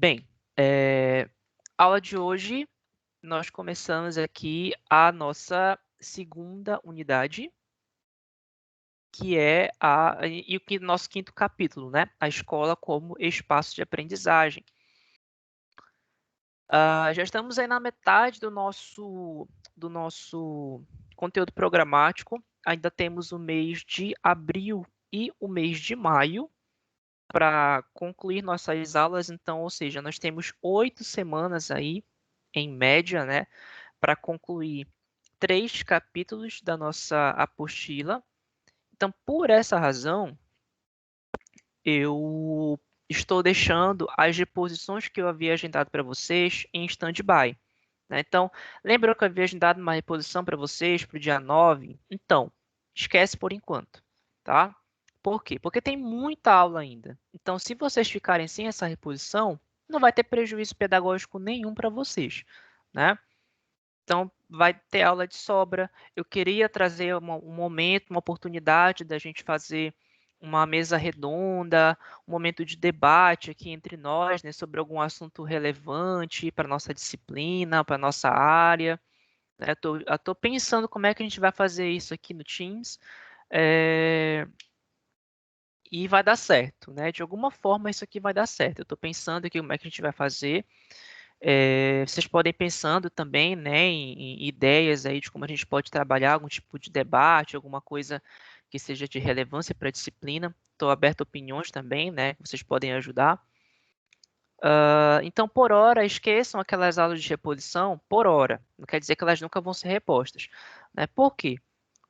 Bem, aula de hoje, nós começamos aqui a nossa segunda unidade, que é o nosso quinto capítulo, né? A escola como espaço de aprendizagem. Já estamos aí na metade do nosso conteúdo programático. Ainda temos o mês de abril e o mês de maio para concluir nossas aulas. Então, ou seja, nós temos 8 semanas aí, em média, né, para concluir 3 capítulos da nossa apostila. Então, por essa razão, eu estou deixando as reposições que eu havia agendado para vocês em stand-by, né? Então, lembra que eu havia agendado uma reposição para vocês para o dia 9? Então, esquece por enquanto, tá? Por quê? Porque tem muita aula ainda. Então, se vocês ficarem sem essa reposição, não vai ter prejuízo pedagógico nenhum para vocês, né? Então, vai ter aula de sobra. Eu queria trazer um momento, uma oportunidade da gente fazer uma mesa redonda, um momento de debate aqui entre nós, né, sobre algum assunto relevante para a nossa disciplina, para a nossa área. Estou pensando como é que a gente vai fazer isso aqui no Teams, e vai dar certo, né? De alguma forma isso aqui vai dar certo. Eu estou pensando aqui como é que a gente vai fazer. Vocês podem ir pensando também, né, em ideias aí de como a gente pode trabalhar algum tipo de debate, alguma coisa que seja de relevância para a disciplina. Estou aberto a opiniões também, né? Vocês podem ajudar. Então, por hora, esqueçam aquelas aulas de reposição, por hora. Não quer dizer que elas nunca vão ser repostas, né? Por quê?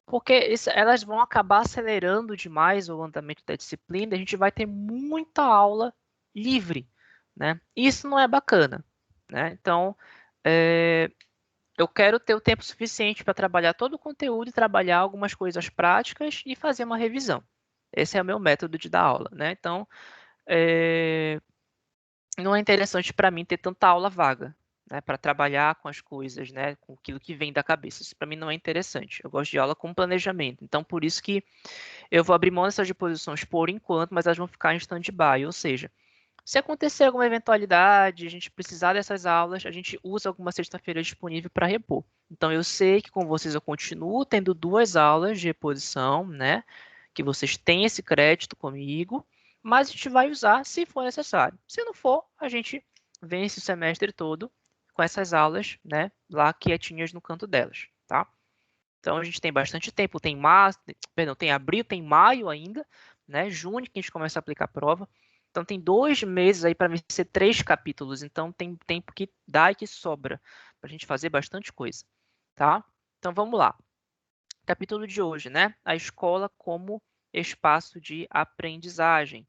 Porque elas vão acabar acelerando demais o andamento da disciplina, e a gente vai ter muita aula livre, né? Isso não é bacana, né? Então, eu quero ter o tempo suficiente para trabalhar todo o conteúdo e trabalhar algumas coisas práticas e fazer uma revisão. Esse é o meu método de dar aula, né? Então, não é interessante para mim ter tanta aula vaga, né, para trabalhar com as coisas, né, com aquilo que vem da cabeça. Isso para mim não é interessante. Eu gosto de aula com planejamento. Então, por isso que eu vou abrir mão dessas disposições por enquanto, mas elas vão ficar em stand-by. Ou seja, se acontecer alguma eventualidade, a gente precisar dessas aulas, a gente usa alguma sexta-feira disponível para repor. Então, eu sei que com vocês eu continuo tendo 2 aulas de reposição, né, que vocês têm esse crédito comigo, mas a gente vai usar se for necessário. Se não for, a gente vence o semestre todo com essas aulas, né, lá quietinhas no canto delas, tá? Então a gente tem bastante tempo, tem março, perdão, tem abril, tem maio ainda, né, junho que a gente começa a aplicar a prova. Então tem 2 meses aí para vencer 3 capítulos, então tem tempo que dá e que sobra para a gente fazer bastante coisa, tá? Então vamos lá. Capítulo de hoje, né? A escola como espaço de aprendizagem.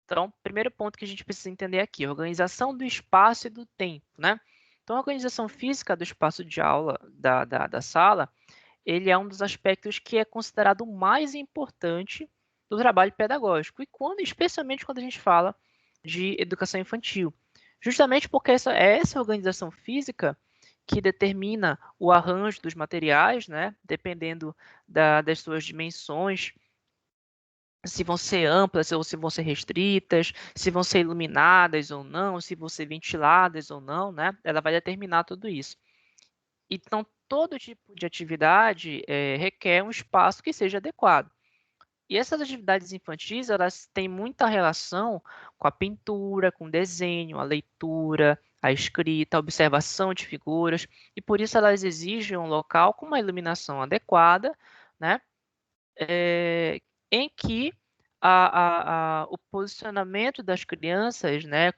Então, primeiro ponto que a gente precisa entender aqui, organização do espaço e do tempo, né? Então, a organização física do espaço de aula da sala, ele é um dos aspectos que é considerado o mais importante do trabalho pedagógico, e especialmente quando a gente fala de educação infantil. Justamente porque essa organização física que determina o arranjo dos materiais, né? Dependendo das suas dimensões, se vão ser amplas ou se vão ser restritas, se vão ser iluminadas ou não, se vão ser ventiladas ou não, né? Ela vai determinar tudo isso. Então, todo tipo de atividade requer um espaço que seja adequado. E essas atividades infantis, elas têm muita relação com a pintura, com o desenho, a leitura, a escrita, a observação de figuras, e por isso elas exigem um local com uma iluminação adequada, né? Em que o posicionamento das crianças, né,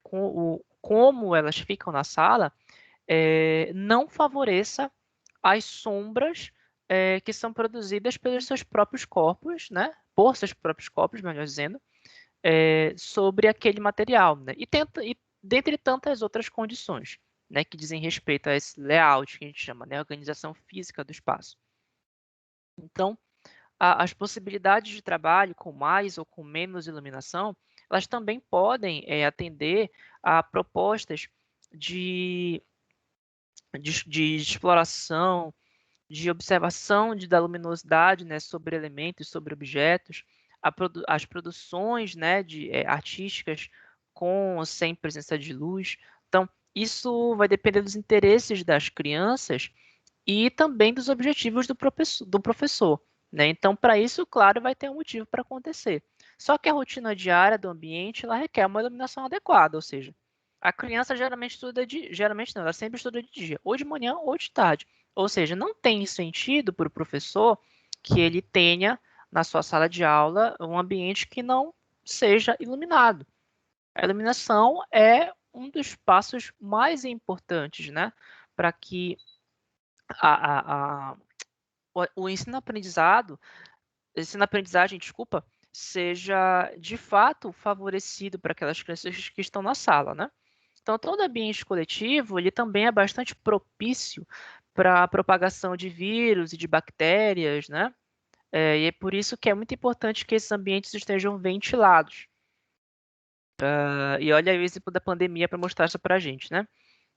como elas ficam na sala, não favoreça as sombras que são produzidas pelos seus próprios corpos, né, por seus próprios corpos, melhor dizendo, sobre aquele material, né, e dentre tantas outras condições, né, que dizem respeito a esse layout que a gente chama, né, organização física do espaço. Então, as possibilidades de trabalho com mais ou com menos iluminação, elas também podem atender a propostas de, de exploração, de observação da luminosidade, né, sobre elementos, sobre objetos, as produções, né, artísticas com ou sem presença de luz. Então, isso vai depender dos interesses das crianças e também dos objetivos do professor, né? Então, para isso, claro, vai ter um motivo para acontecer. Só que a rotina diária do ambiente, ela requer uma iluminação adequada, ou seja, a criança geralmente estuda geralmente não, ela sempre estuda de dia, ou de manhã ou de tarde. Ou seja, não tem sentido para o professor que ele tenha na sua sala de aula um ambiente que não seja iluminado. A iluminação é um dos passos mais importantes, né, para que o ensino-aprendizagem, desculpa, seja de fato favorecido para aquelas crianças que estão na sala, né? Então, todo ambiente coletivo, ele também é bastante propício para a propagação de vírus e de bactérias, né? E é por isso que é muito importante que esses ambientes estejam ventilados. E olha aí o exemplo da pandemia para mostrar isso para a gente, né?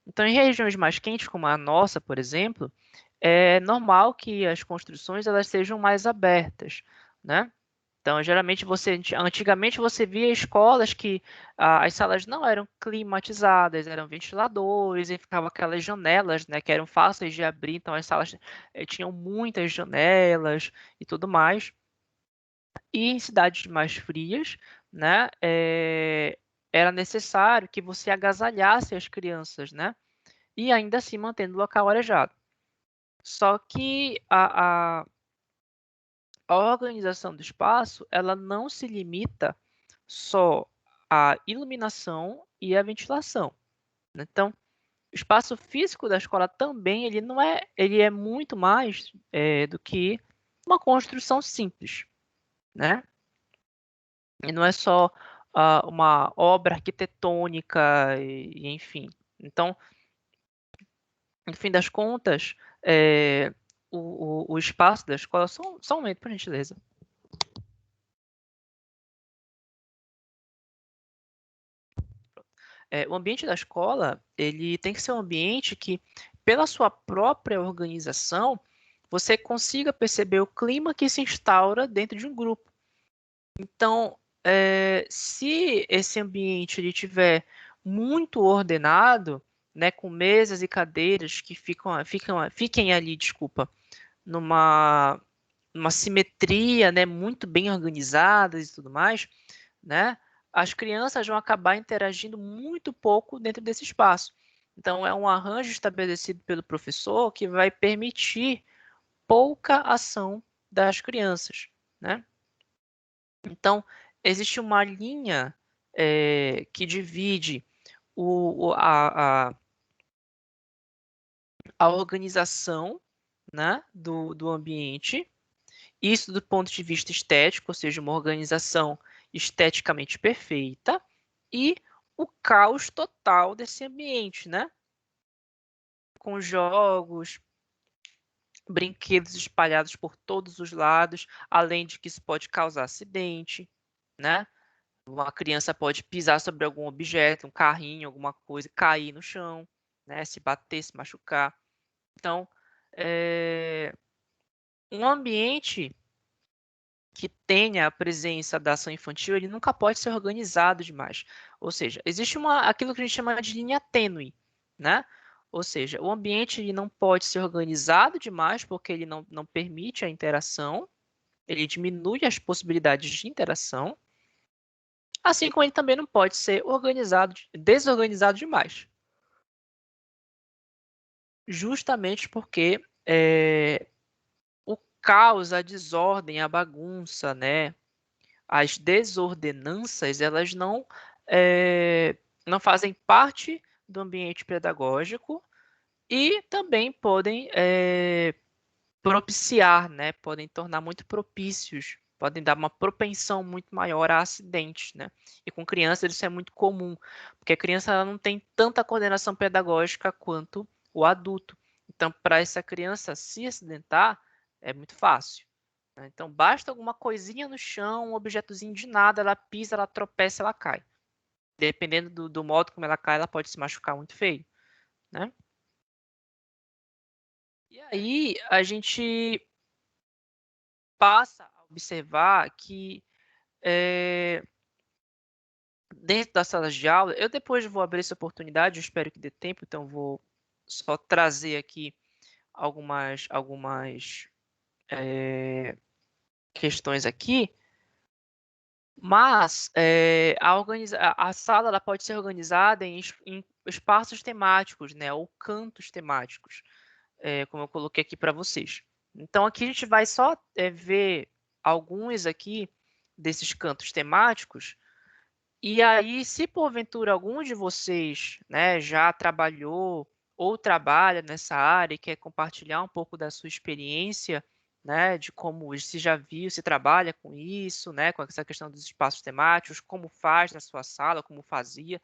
Então, em regiões mais quentes, como a nossa, por exemplo, é normal que as construções elas sejam mais abertas, né? Então, geralmente antigamente você via escolas que as salas não eram climatizadas, eram ventiladores e ficava aquelas janelas, né, que eram fáceis de abrir. Então, as salas tinham muitas janelas e tudo mais. E em cidades mais frias, né, era necessário que você agasalhasse as crianças, né? E ainda assim mantendo o local arejado. Só que a organização do espaço, ela não se limita só à iluminação e à ventilação, né? Então, o espaço físico da escola também, ele é muito mais do que uma construção simples, né? E não é só uma obra arquitetônica, enfim. Então, no fim das contas, o espaço da escola, só um momento, por gentileza. O ambiente da escola, ele tem que ser um ambiente que, pela sua própria organização, você consiga perceber o clima que se instaura dentro de um grupo. Então, se esse ambiente ele tiver muito ordenado, né, com mesas e cadeiras que fiquem ali, desculpa, numa simetria, né, muito bem organizadas e tudo mais, né, as crianças vão acabar interagindo muito pouco dentro desse espaço. Então, é um arranjo estabelecido pelo professor que vai permitir pouca ação das crianças, né? Então, existe uma linha que divide a organização, né, do ambiente. Isso do ponto de vista estético, ou seja, uma organização esteticamente perfeita, e o caos total desse ambiente, né? Com jogos, brinquedos espalhados por todos os lados, além de que isso pode causar acidente, né? Uma criança pode pisar sobre algum objeto, um carrinho, alguma coisa, cair no chão, né? Se bater, se machucar. Então, um ambiente que tenha a presença da ação infantil, ele nunca pode ser organizado demais. Ou seja, existe aquilo que a gente chama de linha tênue, né? Ou seja, o ambiente ele não pode ser organizado demais, porque ele não permite a interação, ele diminui as possibilidades de interação, assim como ele também não pode ser desorganizado demais. Justamente porque o caos, a desordem, a bagunça, né? As desordenanças, elas não fazem parte do ambiente pedagógico e também podem propiciar, né? Podem tornar muito propícios, podem dar uma propensão muito maior a acidentes, né? E com crianças isso é muito comum, porque a criança ela não tem tanta coordenação pedagógica quanto o adulto. Então, para essa criança se acidentar, é muito fácil. Então, basta alguma coisinha no chão, um objetozinho de nada, ela pisa, ela tropeça, ela cai. Dependendo do modo como ela cai, ela pode se machucar muito feio, né? E aí, a gente passa a observar que dentro das salas de aula, eu depois vou abrir essa oportunidade, eu espero que dê tempo, então vou só trazer aqui algumas questões aqui, mas a sala ela pode ser organizada em espaços temáticos, né, ou cantos temáticos, como eu coloquei aqui para vocês. Então, aqui a gente vai só ver alguns aqui desses cantos temáticos, e aí, se porventura algum de vocês, né, já trabalhou ou trabalha nessa área e quer compartilhar um pouco da sua experiência, né, de como se já viu, se trabalha com isso, né, com essa questão dos espaços temáticos, como faz na sua sala, como fazia,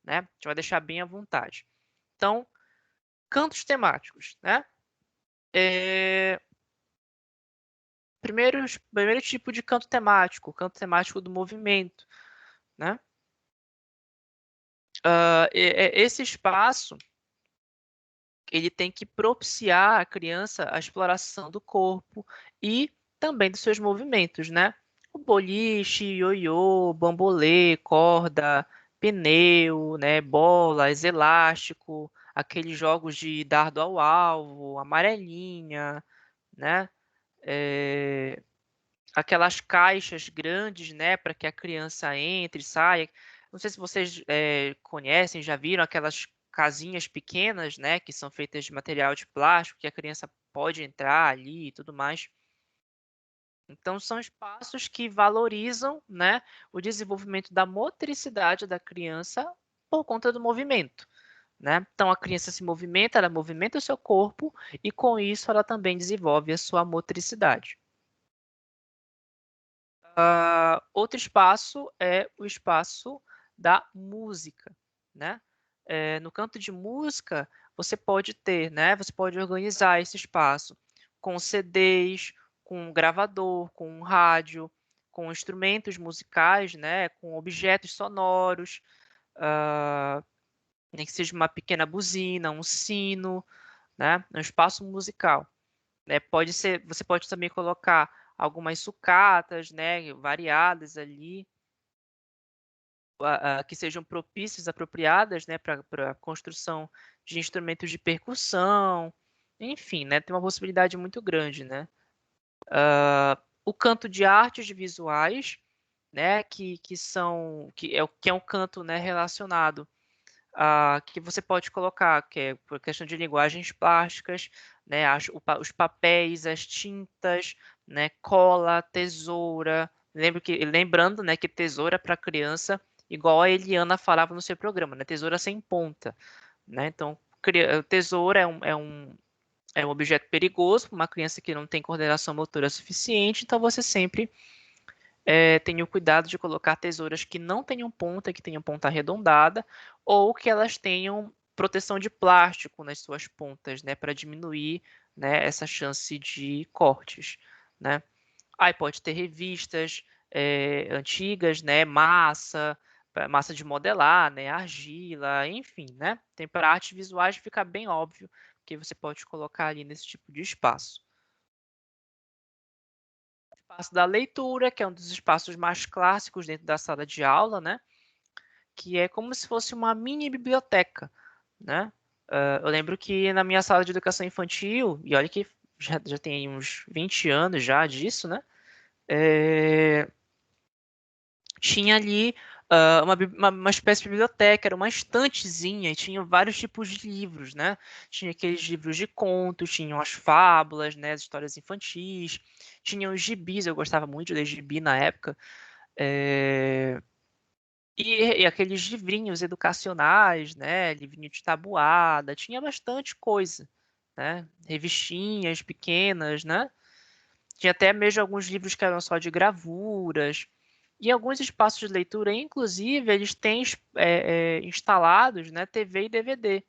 né, a gente vai deixar bem à vontade. Então, cantos temáticos, né? Primeiro tipo de canto temático, o canto temático do movimento, né? Esse espaço ele tem que propiciar à criança a exploração do corpo e também dos seus movimentos, né? O boliche, ioiô, bambolê, corda, pneu, né? Bolas, elástico, aqueles jogos de dardo ao alvo, amarelinha, né? Aquelas caixas grandes, né? Para que a criança entre e saia. Não sei se vocês conhecem, já viram aquelas casinhas pequenas, né, que são feitas de material de plástico, que a criança pode entrar ali e tudo mais. Então, são espaços que valorizam, né, o desenvolvimento da motricidade da criança por conta do movimento, né? Então, a criança se movimenta, ela movimenta o seu corpo e, com isso, ela também desenvolve a sua motricidade. Outro espaço é o espaço da música, né? No canto de música, você pode ter, né? Você pode organizar esse espaço com CDs, com um gravador, com um rádio, com instrumentos musicais, né? Com objetos sonoros, nem que seja uma pequena buzina, um sino, né? Um espaço musical, né? Você pode também colocar algumas sucatas, né? Variadas ali, que sejam propícias, apropriadas, né, para a construção de instrumentos de percussão, enfim, né, tem uma possibilidade muito grande, né. O canto de artes visuais, né, que é um canto, né, relacionado a que você pode colocar, que é por questão de linguagens plásticas, né, os papéis, as tintas, né, cola, tesoura. Lembrando, né, que tesoura para criança, igual a Eliana falava no seu programa, né, tesoura sem ponta, né? Então, tesoura é um objeto perigoso para uma criança que não tem coordenação motora suficiente, então você sempre tenha o cuidado de colocar tesouras que não tenham ponta, que tenham ponta arredondada, ou que elas tenham proteção de plástico nas suas pontas, né, para diminuir, né, essa chance de cortes, né. Aí pode ter revistas antigas, né, massa de modelar, né, argila, enfim, né. Tem para artes visuais fica bem óbvio que você pode colocar ali nesse tipo de espaço. Espaço da leitura, que é um dos espaços mais clássicos dentro da sala de aula, né, que é como se fosse uma mini biblioteca, né. Eu lembro que na minha sala de educação infantil, e olha que já tem uns 20 anos já disso, né, tinha ali uma espécie de biblioteca, era uma estantezinha e tinha vários tipos de livros, né? Tinha aqueles livros de contos, tinham as fábulas, né, as histórias infantis, tinham os gibis, eu gostava muito de ler gibi na época, e aqueles livrinhos educacionais, né, livrinho de tabuada, tinha bastante coisa, né? Revistinhas pequenas, né? Tinha até mesmo alguns livros que eram só de gravuras. E alguns espaços de leitura, inclusive, eles têm instalados, né, TV e DVD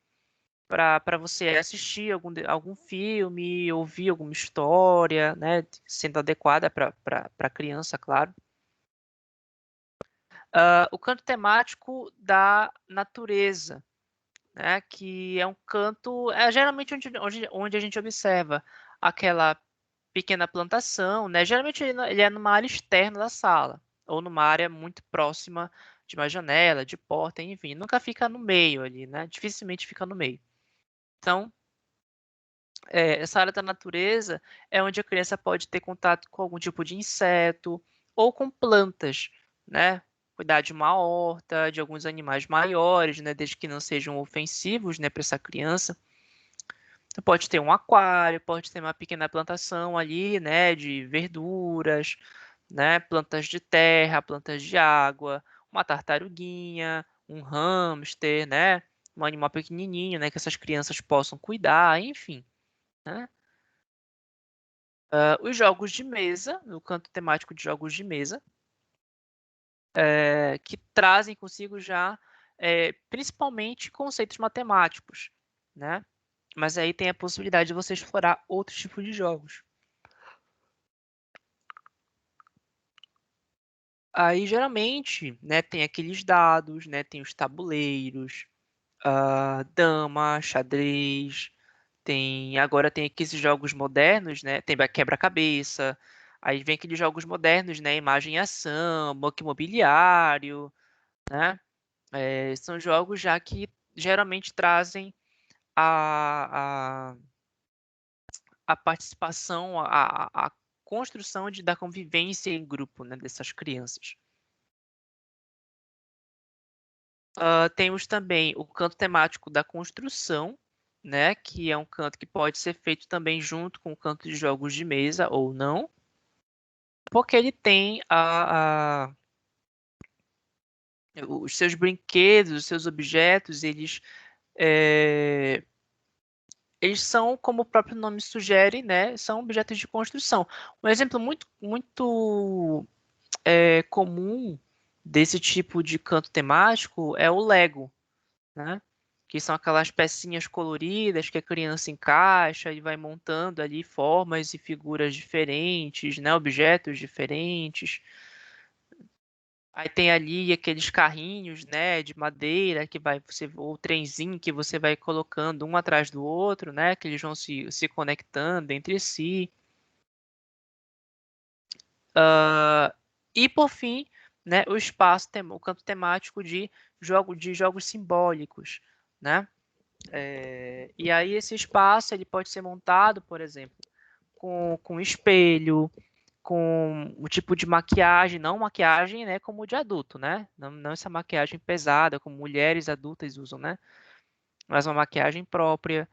para você assistir algum filme, ouvir alguma história, né, sendo adequada para a criança, claro. O canto temático da natureza, né, que é um canto, geralmente onde a gente observa aquela pequena plantação, né? Geralmente ele é numa área externa da sala, ou numa área muito próxima de uma janela, de porta, enfim, nunca fica no meio ali, né? Dificilmente fica no meio. Então, essa área da natureza é onde a criança pode ter contato com algum tipo de inseto ou com plantas, né? Cuidar de uma horta, de alguns animais maiores, né? Desde que não sejam ofensivos, né, para essa criança. Você pode ter um aquário, pode ter uma pequena plantação ali, né, de verduras, né, plantas de terra, plantas de água, uma tartaruguinha, um hamster, né, um animal pequenininho, né, que essas crianças possam cuidar, enfim, né. Os jogos de mesa, no canto temático de jogos de mesa, que trazem consigo já, principalmente conceitos matemáticos, né, mas aí tem a possibilidade de você explorar outros tipos de jogos. Aí, geralmente, né, tem aqueles dados, né, tem os tabuleiros, dama, xadrez, agora tem aqueles jogos modernos, né, tem quebra-cabeça, aí vem aqueles jogos modernos, né, imagem e ação, banco imobiliário, né, são jogos já que geralmente trazem a, a, a participação, a construção da convivência em grupo, né, dessas crianças. Temos também o canto temático da construção, né, que é um canto que pode ser feito também junto com o canto de jogos de mesa ou não, porque ele tem os seus brinquedos, os seus objetos, eles são, como o próprio nome sugere, né, são objetos de construção. Um exemplo muito comum desse tipo de canto temático é o Lego, né? Que são aquelas pecinhas coloridas que a criança encaixa e vai montando ali formas e figuras diferentes, né? Objetos diferentes. Aí tem ali aqueles carrinhos, né, de madeira que o trenzinho que você vai colocando um atrás do outro, né? Que eles vão se conectando entre si. E por fim, né, o canto temático de jogos simbólicos, né? E aí esse espaço ele pode ser montado, por exemplo, com espelho, com o tipo de maquiagem, não maquiagem, né, como de adulto, né? Não essa maquiagem pesada, como mulheres adultas usam, né? Mas uma maquiagem própria,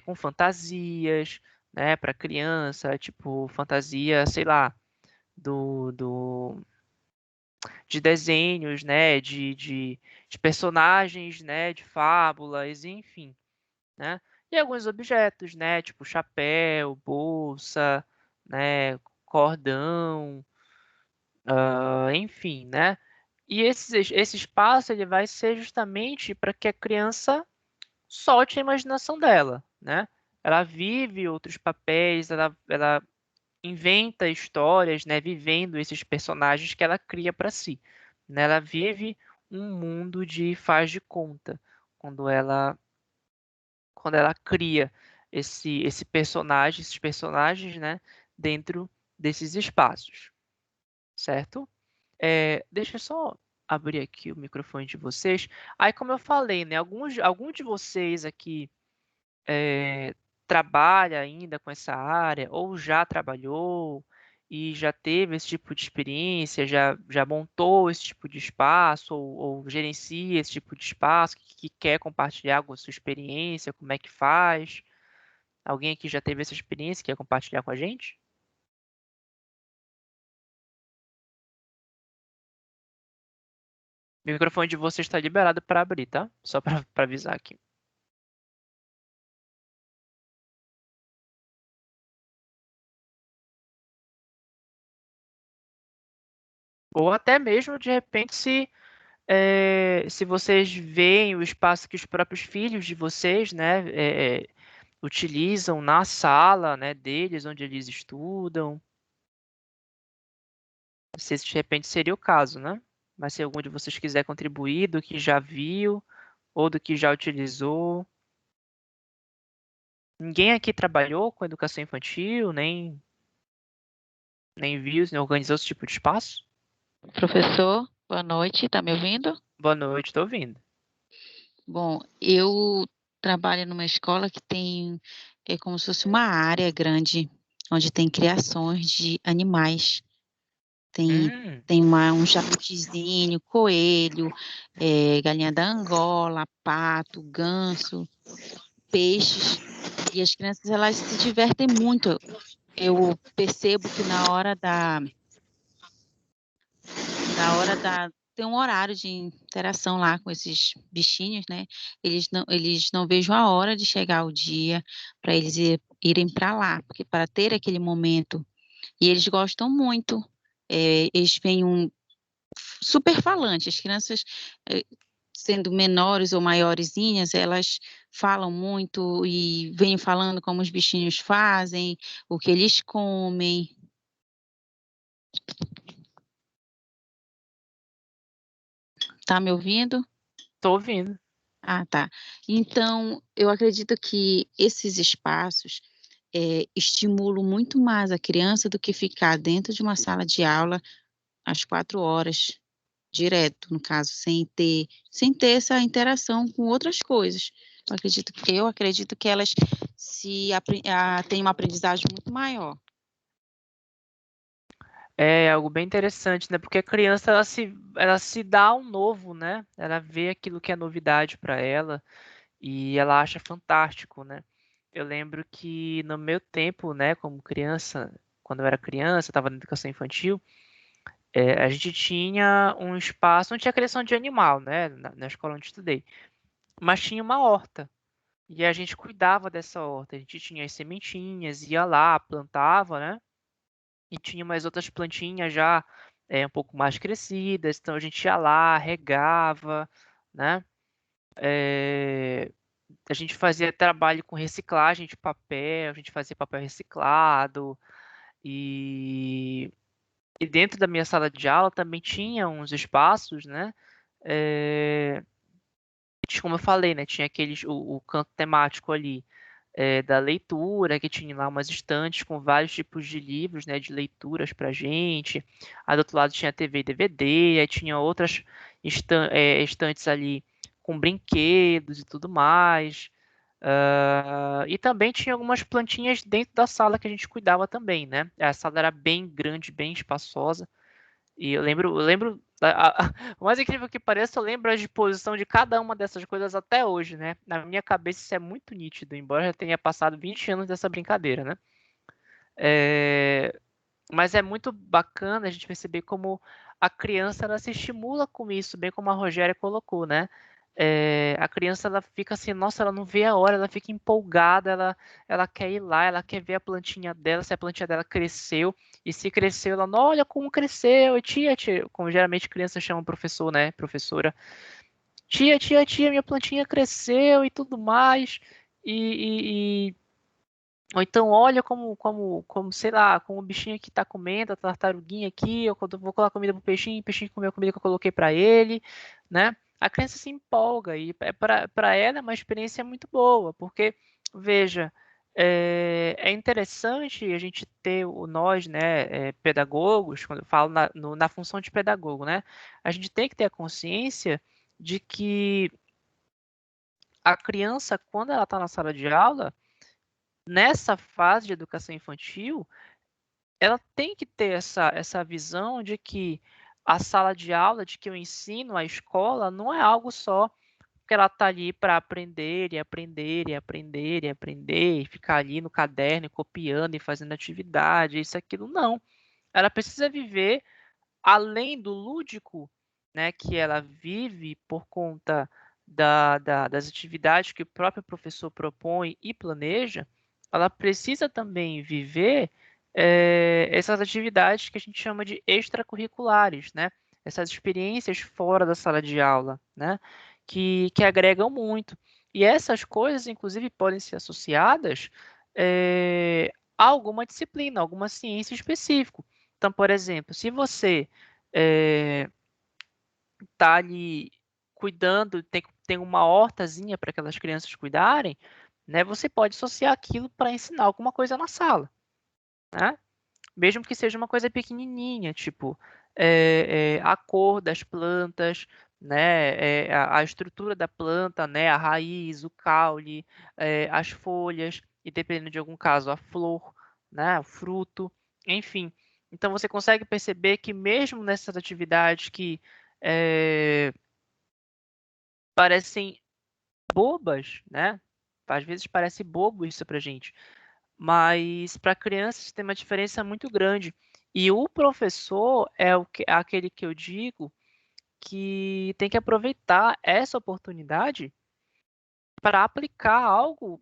com fantasias, né, para criança, tipo fantasia, sei lá, de desenhos, né, de personagens, né, de fábulas, enfim, né? E alguns objetos, né, tipo chapéu, bolsa, né, cordão, enfim, né? E esse espaço ele vai ser justamente para que a criança solte a imaginação dela, né? Ela vive outros papéis, ela inventa histórias, né, vivendo esses personagens que ela cria para si, né? Ela vive um mundo de faz de conta quando ela cria esses personagens, né, dentro desses espaços, certo? Deixa eu só abrir aqui o microfone de vocês. Aí, como eu falei, né, algum de vocês aqui trabalha ainda com essa área ou já trabalhou e já teve esse tipo de experiência, já montou esse tipo de espaço ou gerencia esse tipo de espaço, que quer compartilhar com a sua experiência, como é que faz? Alguém aqui já teve essa experiência e quer compartilhar com a gente? O microfone de você está liberado para abrir, tá? Só para avisar aqui. Ou até mesmo, de repente, se vocês veem o espaço que os próprios filhos de vocês, né, utilizam na sala, né, deles, onde eles estudam. Não sei se de repente seria o caso, né? Mas se algum de vocês quiser contribuir do que já viu ou do que já utilizou. Ninguém aqui trabalhou com educação infantil, nem viu, nem organizou esse tipo de espaço? Professor, Boa noite, tá me ouvindo? Boa noite, estou ouvindo. Bom, eu trabalho numa escola que tem, é como se fosse uma área grande, onde tem criações de animais. Tem, Hum, tem um jabutizinho, coelho, galinha da Angola, pato, ganso, peixes. E as crianças, elas se divertem muito. Eu percebo que na hora da tem um horário de interação lá com esses bichinhos, né, eles não vejam a hora de chegar o dia para eles irem para lá, porque para ter aquele momento e eles gostam muito, eles vêm super falantes, as crianças, eh, sendo menores ou maiorezinhas, elas falam muito e vêm falando como os bichinhos fazem, o que eles comem. Tá me ouvindo? estou ouvindo. Ah, tá. Então, eu acredito que esses espaços, estimulam muito mais a criança do que ficar dentro de uma sala de aula às 4 horas, direto, no caso, sem ter essa interação com outras coisas. Eu acredito que elas têm uma aprendizagem muito maior. É algo bem interessante, né? Porque a criança ela se dá ao novo, né? Ela vê aquilo que é novidade para ela e ela acha fantástico, né? Eu lembro que no meu tempo, né, como criança, quando eu era criança, estava na educação infantil, a gente tinha um espaço, não tinha criação de animal, né, na escola onde estudei, mas tinha uma horta. E a gente cuidava dessa horta. A gente tinha as sementinhas, ia lá, plantava, né? E tinha umas outras plantinhas já um pouco mais crescidas, então a gente ia lá, regava, né? A gente fazia trabalho com reciclagem de papel, a gente fazia papel reciclado e, e dentro da minha sala de aula também tinha uns espaços, né? É, como eu falei, né? Tinha o canto temático ali da leitura, que tinha lá umas estantes com vários tipos de livros, né, de leituras pra gente. Aí do outro lado tinha TV e DVD, aí tinha outras estantes ali com brinquedos e tudo mais. E também tinha algumas plantinhas dentro da sala que a gente cuidava também, né? A sala era bem grande, bem espaçosa. E eu lembro, o mais incrível que pareça, eu lembro a disposição de cada uma dessas coisas até hoje, né? Na minha cabeça isso é muito nítido, embora já tenha passado 20 anos dessa brincadeira, né? É, mas é muito bacana a gente perceber como a criança ela se estimula com isso, bem como a Rogéria colocou, né? A criança ela fica assim, nossa, ela não vê a hora, ela fica empolgada, ela quer ir lá, ela quer ver a plantinha dela, se a plantinha dela cresceu, e se cresceu, ela, "Não, olha como cresceu, e tia, como geralmente crianças chamam professor, né, professora, tia, minha plantinha cresceu e tudo mais, e ou então olha como, sei lá, como o bichinho aqui tá comendo, a tartaruguinha aqui, eu quando vou colocar comida pro peixinho, o peixinho comeu a comida que eu coloquei para ele, né? A criança se empolga e para ela é uma experiência muito boa, porque, veja, é interessante a gente ter nós, né, pedagogos, quando eu falo na função de pedagogo, né? A gente tem que ter a consciência de que a criança, quando ela está na sala de aula, nessa fase de educação infantil, ela tem que ter essa visão de que a sala de aula, de que o ensino, a escola, não é algo só que ela está ali para aprender e aprender e aprender e aprender e ficar ali no caderno e copiando e fazendo atividade, isso, aquilo, não. Ela precisa viver além do lúdico, né, que ela vive por conta das atividades que o próprio professor propõe e planeja, ela precisa também viver essas atividades que a gente chama de extracurriculares, né? Essas experiências fora da sala de aula, né? Que agregam muito. E essas coisas, inclusive, podem ser associadas a alguma disciplina, alguma ciência específica. Então, por exemplo, se você está ali cuidando, tem uma hortazinha para aquelas crianças cuidarem, né? Você pode associar aquilo para ensinar alguma coisa na sala, né? Mesmo que seja uma coisa pequenininha, tipo, a cor das plantas, né, a estrutura da planta, né, a raiz, o caule, as folhas e, dependendo de algum caso, a flor, né, o fruto, enfim. Então, você consegue perceber que mesmo nessas atividades que parecem bobas, né, às vezes parece bobo isso para a gente, mas para a criança isso tem uma diferença muito grande. E o professor aquele que eu digo que tem que aproveitar essa oportunidade para aplicar algo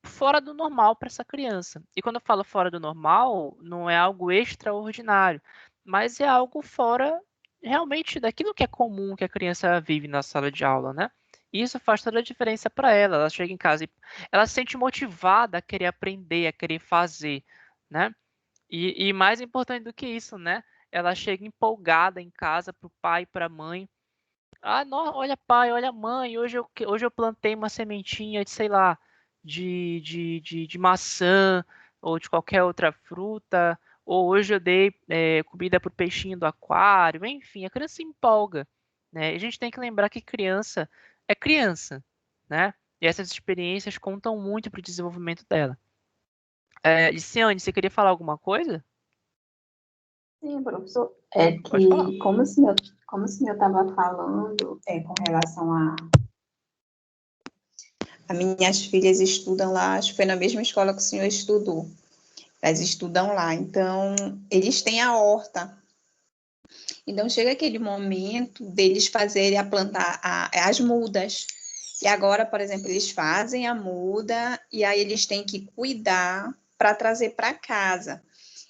fora do normal para essa criança. E quando eu falo fora do normal, não é algo extraordinário, mas é algo fora realmente daquilo que é comum que a criança vive na sala de aula, né? E isso faz toda a diferença para ela. Ela chega em casa e ela se sente motivada a querer aprender, a querer fazer, né? E mais importante do que isso, né? Ela chega empolgada em casa para o pai e para a mãe. Ah, olha pai, olha mãe, hoje eu plantei uma sementinha de, sei lá, de maçã ou de qualquer outra fruta, ou hoje eu dei comida para o peixinho do aquário, enfim, a criança se empolga, né? E a gente tem que lembrar que criança é criança, né? E essas experiências contam muito para o desenvolvimento dela. Liciane, você queria falar alguma coisa? Sim, professor. É Pode falar. que, como o senhor estava falando, com relação a minhas filhas estudam lá, acho que foi na mesma escola que o senhor estudou. Elas estudam lá, então eles têm a horta. Então chega aquele momento deles fazerem as mudas. E agora, por exemplo, eles fazem a muda e aí eles têm que cuidar para trazer para casa.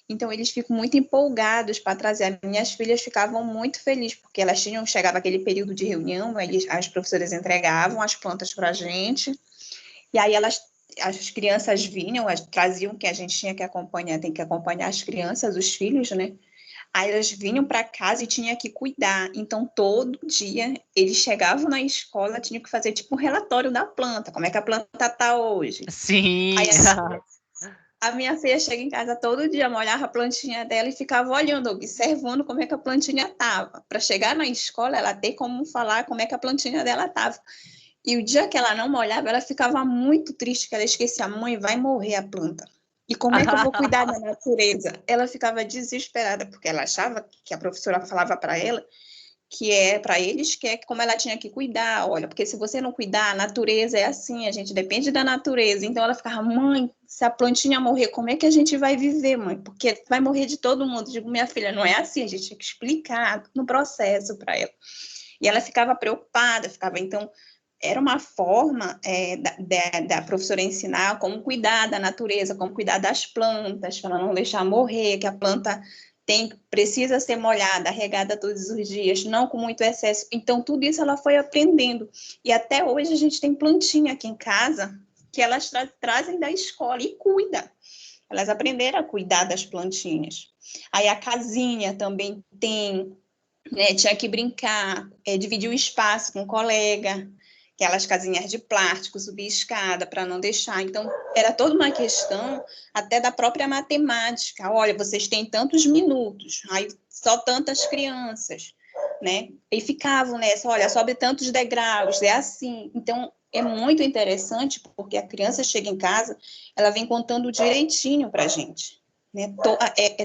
Então, eles ficam muito empolgados para trazer. As minhas filhas ficavam muito felizes, porque chegava aquele período de reunião, as professoras entregavam as plantas para a gente, e aí as crianças vinham, traziam que a gente tinha que acompanhar, tem que acompanhar as crianças, os filhos, né? Aí elas vinham para casa e tinha que cuidar. Então, todo dia, eles chegavam na escola, tinham que fazer tipo um relatório da planta, como é que a planta está hoje. Sim. Aí a minha filha chega em casa todo dia, molhava a plantinha dela e ficava olhando, observando como é que a plantinha estava. Para chegar na escola, ela ter como falar como é que a plantinha dela estava. E o dia que ela não molhava, ela ficava muito triste, que ela esquecia, mãe, vai morrer a planta. E como é que eu vou cuidar da natureza? Ela ficava desesperada, porque ela achava que a professora falava para ela que é para eles, que é como ela tinha que cuidar, olha, porque se você não cuidar, a natureza é assim, a gente depende da natureza. Então ela ficava, mãe, se a plantinha morrer, como é que a gente vai viver, mãe? Porque vai morrer de todo mundo. Eu digo, minha filha, não é assim, a gente tinha que explicar no processo para ela. E ela ficava preocupada, então era uma forma da professora ensinar como cuidar da natureza, como cuidar das plantas, para não deixar morrer, que a planta precisa ser molhada, regada todos os dias, não com muito excesso. Então, tudo isso ela foi aprendendo. E até hoje a gente tem plantinha aqui em casa que elas trazem da escola e cuida. Elas aprenderam a cuidar das plantinhas. Aí a casinha também tem, né, tinha que brincar, dividir o espaço com um colega, aquelas casinhas de plástico, subir escada para não deixar. Então, era toda uma questão até da própria matemática. Olha, vocês têm tantos minutos, aí só tantas crianças, né? E ficavam nessa, olha, sobe tantos degraus, é assim. Então, é muito interessante, porque a criança chega em casa, ela vem contando direitinho para a gente. Né?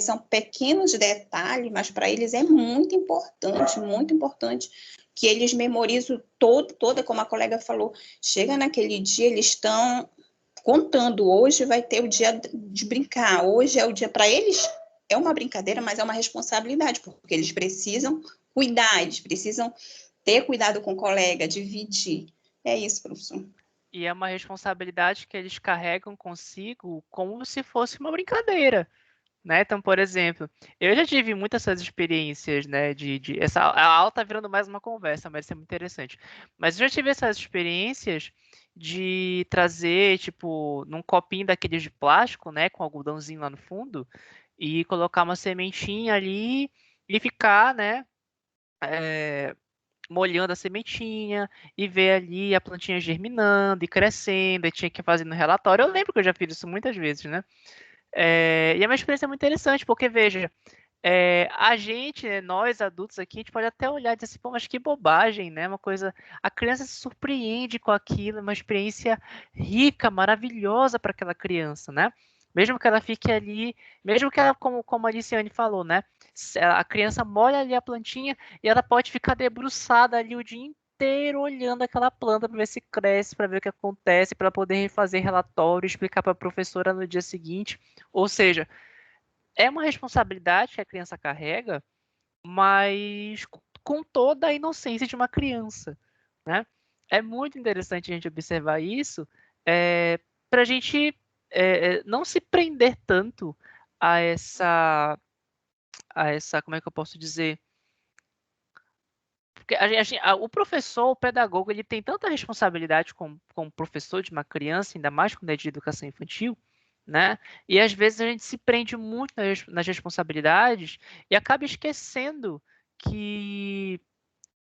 São pequenos detalhes, mas para eles é muito importante que eles memorizam toda, como a colega falou, chega naquele dia, eles estão contando, hoje vai ter o dia de brincar, hoje é o dia, para eles é uma brincadeira, mas é uma responsabilidade, porque eles precisam cuidar, eles precisam ter cuidado com o colega, dividir. É isso, professor. E é uma responsabilidade que eles carregam consigo como se fosse uma brincadeira, né? Então, por exemplo, eu já tive muitas essas experiências, né? A aula tá virando mais uma conversa, mas isso é muito interessante. Mas eu já tive essas experiências de trazer, tipo, num copinho daqueles de plástico, né? Com algodãozinho lá no fundo, e colocar uma sementinha ali e ficar, né? Molhando a sementinha e ver ali a plantinha germinando e crescendo, e tinha que fazer no relatório. Eu lembro que eu já fiz isso muitas vezes, né? E é uma experiência muito interessante, porque veja, a gente, né, nós adultos aqui, a gente pode até olhar e dizer assim, pô, mas que bobagem, né? Uma coisa, a criança se surpreende com aquilo, uma experiência rica, maravilhosa para aquela criança, né? Mesmo que ela fique ali, mesmo que ela, como a Aliciane falou, né? A criança molha ali a plantinha e ela pode ficar debruçada ali o dia inteiro olhando aquela planta para ver se cresce, para ver o que acontece, para poder fazer relatório, explicar para a professora no dia seguinte. Ou seja, é uma responsabilidade que a criança carrega, mas com toda a inocência de uma criança, né? É muito interessante a gente observar isso, para a gente não se prender tanto a essa, como é que eu posso dizer? Porque o professor, o pedagogo, ele tem tanta responsabilidade como professor de uma criança, ainda mais quando é de educação infantil, né? E às vezes a gente se prende muito nas responsabilidades e acaba esquecendo que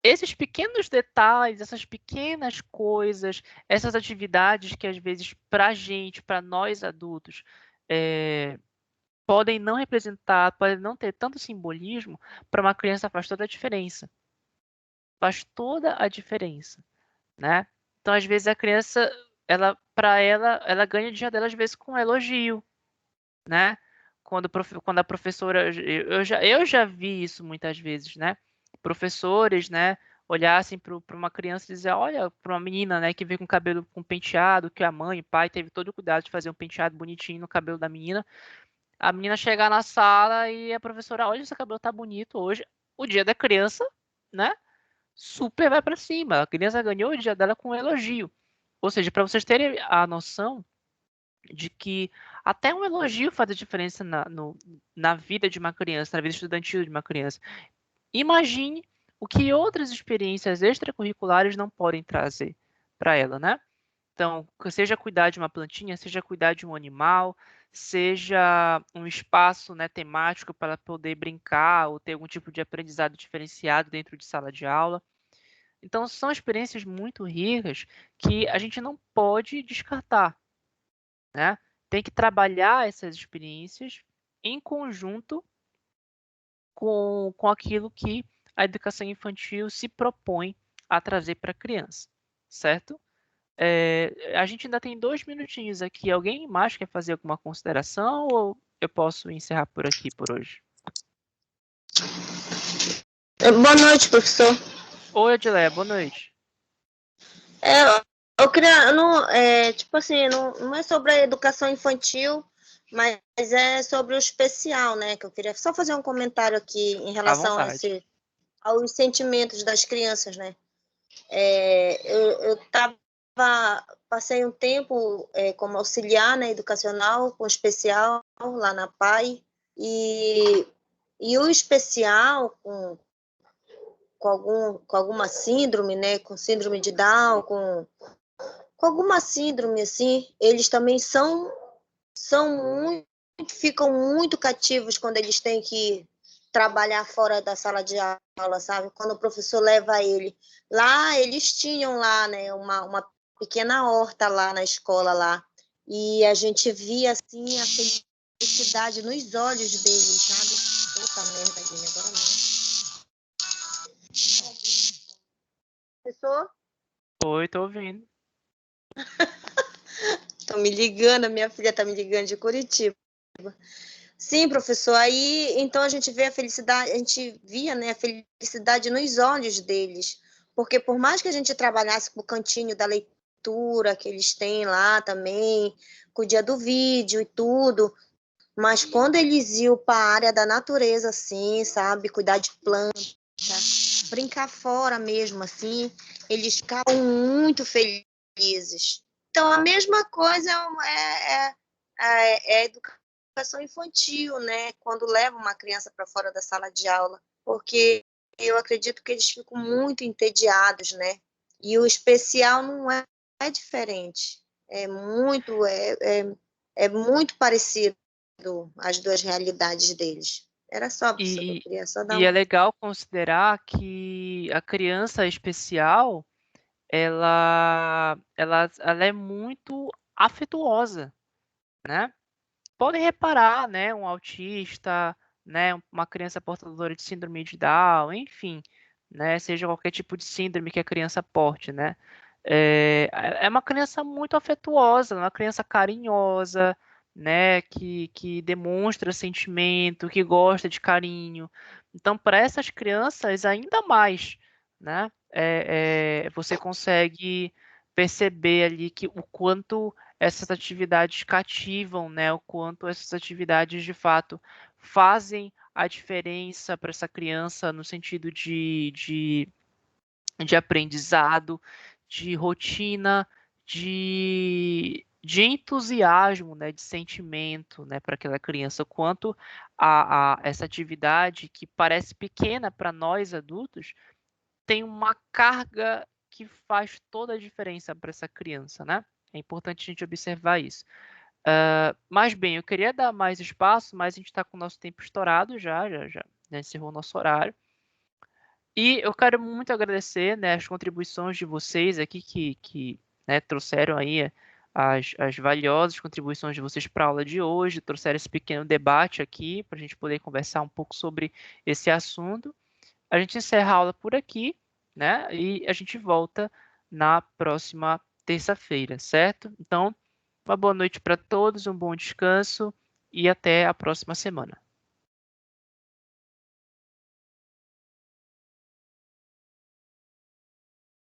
esses pequenos detalhes, essas pequenas coisas, essas atividades que às vezes para a gente, para nós adultos, podem não representar, podem não ter tanto simbolismo, para uma criança faz toda a diferença. Faz toda a diferença, né? Então, às vezes a criança, ela ganha o dia dela às vezes com um elogio, né? Quando a professora, eu já vi isso muitas vezes, né? Professores, né? Olhassem para uma criança e dizer, olha, para uma menina, né, que veio com cabelo com penteado, que a mãe e o pai teve todo o cuidado de fazer um penteado bonitinho no cabelo da menina. A menina chegar na sala e a professora, olha, seu cabelo tá bonito hoje. O dia da criança, né? Super vai para cima. A criança ganhou o dia dela com um elogio. Ou seja, para vocês terem a noção de que até um elogio faz a diferença na vida de uma criança, na vida estudantil de uma criança. Imagine o que outras experiências extracurriculares não podem trazer para ela, né? Então, seja cuidar de uma plantinha, seja cuidar de um animal, seja um espaço, né, temático para poder brincar ou ter algum tipo de aprendizado diferenciado dentro de sala de aula. Então, são experiências muito ricas que a gente não pode descartar, né? Tem que trabalhar essas experiências em conjunto com aquilo que a educação infantil se propõe a trazer para a criança, certo? A gente ainda tem 2 minutinhos aqui. Alguém mais quer fazer alguma consideração ou eu posso encerrar por aqui por hoje? Boa noite, professor. Oi, Adileia, boa noite. Eu queria, tipo assim, não é sobre a educação infantil, mas é sobre o especial, né? Que eu queria só fazer um comentário aqui em À relação vontade. aos sentimentos das crianças, né? Eu passei um tempo como auxiliar, né, educacional com especial lá na PAI, e o especial com alguma síndrome, né, com síndrome de Down, com alguma síndrome assim, eles também ficam muito cativos quando eles têm que trabalhar fora da sala de aula, sabe? Quando o professor leva ele lá, eles tinham lá, né, uma pequena horta lá na escola lá, e a gente via assim a felicidade nos olhos deles, sabe? Puta merda, Guilherme, agora não. Professor? Oi, tô ouvindo. Estão me ligando, a minha filha está me ligando de Curitiba. Sim, professor, aí então a gente vê a felicidade, a gente via, né, a felicidade nos olhos deles, porque por mais que a gente trabalhasse com o cantinho da leitura que eles têm lá também, com o dia do vídeo e tudo, mas quando eles iam para a área da natureza, assim, sabe, cuidar de planta, brincar fora mesmo, assim, eles ficavam muito felizes. Então, a mesma coisa é a educação infantil, né? Quando leva uma criança para fora da sala de aula, porque eu acredito que eles ficam muito entediados, né? E o especial não é diferente. É muito parecido as duas realidades deles. Era só, professor, que eu E, queria só dar e é legal considerar que a criança especial, ela é muito afetuosa, né? Podem reparar, né? Um autista, né, uma criança portadora de síndrome de Down, enfim, né, seja qualquer tipo de síndrome que a criança porte, né, é uma criança muito afetuosa, uma criança carinhosa, né, que demonstra sentimento, que gosta de carinho. Então, para essas crianças, ainda mais, né, você consegue perceber ali que o quanto essas atividades cativam, né, o quanto essas atividades de fato fazem a diferença para essa criança no sentido de aprendizado, de rotina, de entusiasmo, né, de sentimento, né, para aquela criança, o quanto a essa atividade que parece pequena para nós adultos, tem uma carga que faz toda a diferença para essa criança, né? É importante a gente observar isso. Mas bem, eu queria dar mais espaço, mas a gente está com o nosso tempo estourado já encerrou o nosso horário. E eu quero muito agradecer, né, as contribuições de vocês aqui que né, trouxeram aí as valiosas contribuições de vocês para a aula de hoje, trouxeram esse pequeno debate aqui para a gente poder conversar um pouco sobre esse assunto. A gente encerra a aula por aqui, né? E a gente volta na próxima terça-feira, certo? Então, uma boa noite para todos, um bom descanso e até a próxima semana.